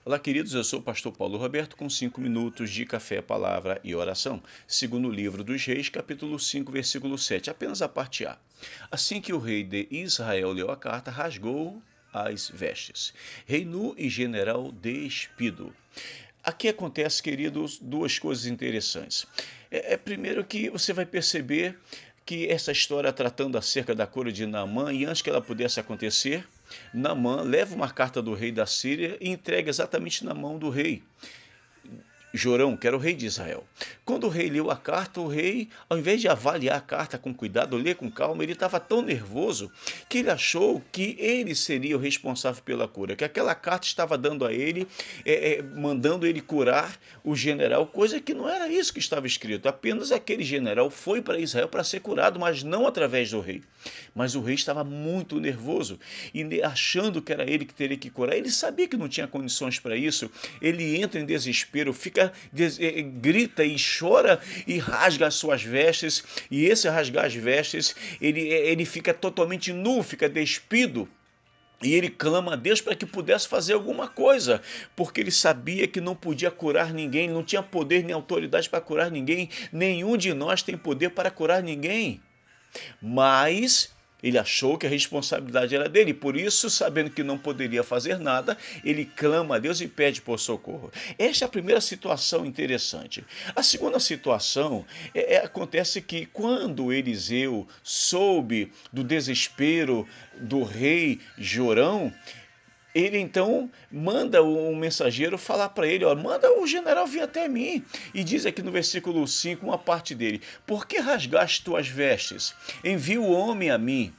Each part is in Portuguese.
Olá, queridos. Eu sou o pastor Paulo Roberto com 5 minutos de café, palavra e oração. Segundo o livro dos Reis, capítulo 5, versículo 7. Apenas a parte A. Assim que o rei de Israel leu a carta, rasgou as vestes. Rei nu e general despido. Aqui acontece, queridos, duas coisas interessantes. Primeiro que você vai perceber que essa história tratando acerca da cura de Naamã, e antes que ela pudesse acontecer, Naamã leva uma carta do rei da Síria e entrega exatamente na mão do rei. Jorão, que era o rei de Israel. Quando o rei leu a carta, o rei, ao invés de avaliar a carta com cuidado, ler com calma, ele estava tão nervoso que ele achou que ele seria o responsável pela cura, que aquela carta estava dando a ele, mandando ele curar o general, coisa que não era isso que estava escrito. Apenas aquele general foi para Israel para ser curado, mas não através do rei. Mas o rei estava muito nervoso e achando que era ele que teria que curar. Ele sabia que não tinha condições para isso. Ele entra em desespero, grita e chora e rasga as suas vestes. E esse rasgar as vestes, ele fica totalmente nu, fica despido. E ele clama a Deus para que pudesse fazer alguma coisa, porque ele sabia que não podia curar ninguém, não tinha poder nem autoridade para curar ninguém. Nenhum de nós tem poder para curar ninguém. Mas ele achou que a responsabilidade era dele, por isso, sabendo que não poderia fazer nada, ele clama a Deus e pede por socorro. Esta é a primeira situação interessante. A segunda situação acontece que quando Eliseu soube do desespero do rei Jorão, ele então manda um mensageiro falar para ele, ó, manda o general vir até mim. E diz aqui no versículo 5, uma parte dele: por que rasgaste tuas vestes? Envia o homem a mim,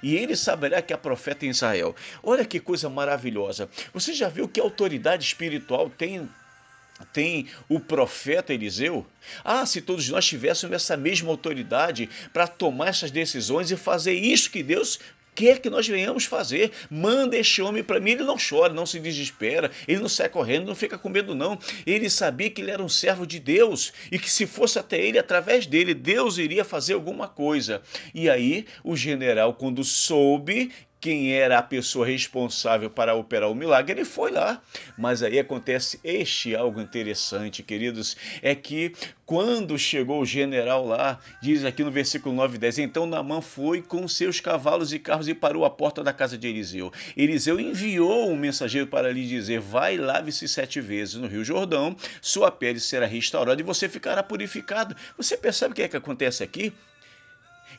e ele saberá que há profeta em Israel. Olha que coisa maravilhosa. Você já viu que autoridade espiritual tem o profeta Eliseu? Ah, se todos nós tivéssemos essa mesma autoridade para tomar essas decisões e fazer isso que Deus quer que nós venhamos fazer. Manda este homem para mim. Ele não chora, não se desespera, ele não sai correndo, não fica com medo não. Ele sabia que ele era um servo de Deus e que se fosse até ele, através dele, Deus iria fazer alguma coisa. E aí o general, quando soube quem era a pessoa responsável para operar o milagre, ele foi lá. Mas aí acontece algo interessante, queridos, é que quando chegou o general lá, diz aqui no versículo 9 e 10, então Naamã foi com seus cavalos e carros e parou à porta da casa de Eliseu. Eliseu enviou um mensageiro para lhe dizer: vai, lave-se 7 vezes no Rio Jordão, sua pele será restaurada e você ficará purificado. Você percebe o que é que acontece aqui?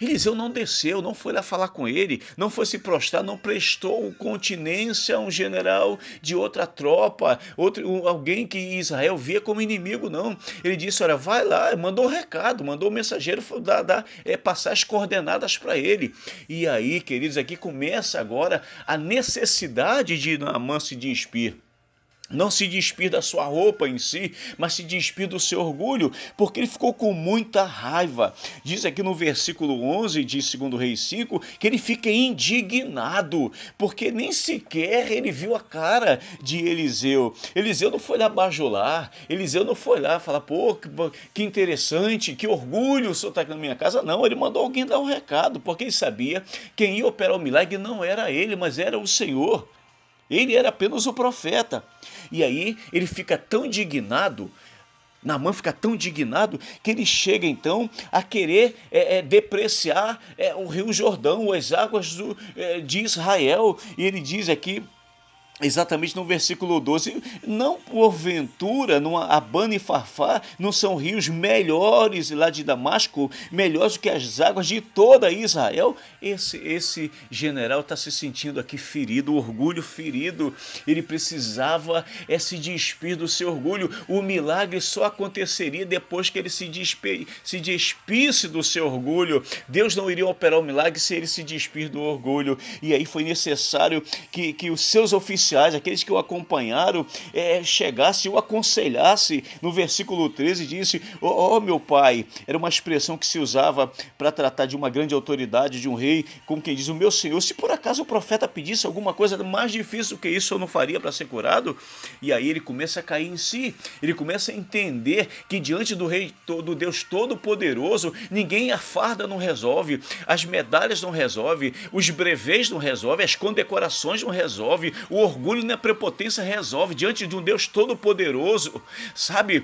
Eliseu não desceu, não foi lá falar com ele, não foi se prostrar, não prestou continência a um general de outra tropa, alguém que Israel via como inimigo, não. Ele disse: olha, vai lá, mandou um recado, mandou o mensageiro passar as coordenadas para ele. E aí, queridos, aqui começa agora a necessidade de Naamã se despir. Não se despir da sua roupa em si, mas se despir do seu orgulho, porque ele ficou com muita raiva. Diz aqui no versículo 11 de 2 Reis 5 que ele fica indignado, porque nem sequer ele viu a cara de Eliseu. Eliseu não foi lá bajular, Eliseu não foi lá falar: pô, que interessante, que orgulho o senhor está aqui na minha casa. Não, ele mandou alguém dar um recado, porque ele sabia quem ia operar o milagre não era ele, mas era o Senhor. Ele era apenas o profeta. E aí ele fica tão indignado, Naamã fica tão indignado, que ele chega então a querer depreciar o Rio Jordão, as águas de Israel. E ele diz aqui, exatamente no versículo 12, não porventura Abana e Farfá não são rios melhores lá de Damasco, melhores do que as águas de toda Israel? Esse general está se sentindo aqui ferido, orgulho ferido. Ele precisava se despir do seu orgulho. O milagre só aconteceria depois que ele se despisse do seu orgulho. Deus não iria operar o milagre se ele se despir do orgulho. E aí foi necessário que os seus oficiais, aqueles que o acompanharam, chegasse e o aconselhasse. No versículo 13 disse: ó meu pai, era uma expressão que se usava para tratar de uma grande autoridade, de um rei, como quem diz: o meu senhor, se por acaso o profeta pedisse alguma coisa mais difícil do que isso, eu não faria para ser curado? E aí ele começa a cair em si, ele começa a entender que diante do rei, do Deus Todo-Poderoso, ninguém, a farda não resolve, as medalhas não resolve, os brevês não resolve, as condecorações não resolve, o orgulho nem a prepotência resolve diante de um Deus todo-poderoso, sabe?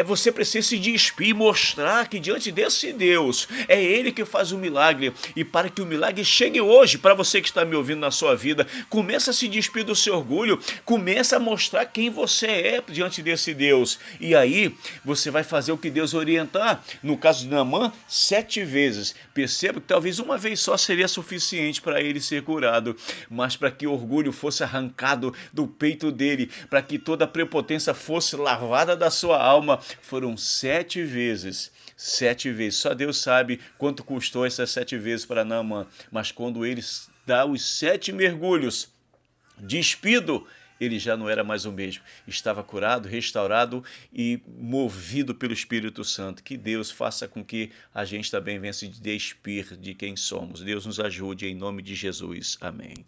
Você precisa se despir e mostrar que diante desse Deus é Ele que faz o milagre. E para que o milagre chegue hoje, para você que está me ouvindo na sua vida, começa a se despir do seu orgulho, começa a mostrar quem você é diante desse Deus. E aí você vai fazer o que Deus orientar. No caso de Naamã, 7 vezes. Perceba que talvez uma vez só seria suficiente para ele ser curado, mas para que o orgulho fosse arrancado do peito dele, para que toda a prepotência fosse lavada da sua alma, foram 7 vezes. 7 vezes. Só Deus sabe quanto custou essas 7 vezes para Naamã. Mas quando ele dá os 7 mergulhos, despido, ele já não era mais o mesmo. Estava curado, restaurado e movido pelo Espírito Santo. Que Deus faça com que a gente também venha se despir de quem somos. Deus nos ajude em nome de Jesus. Amém.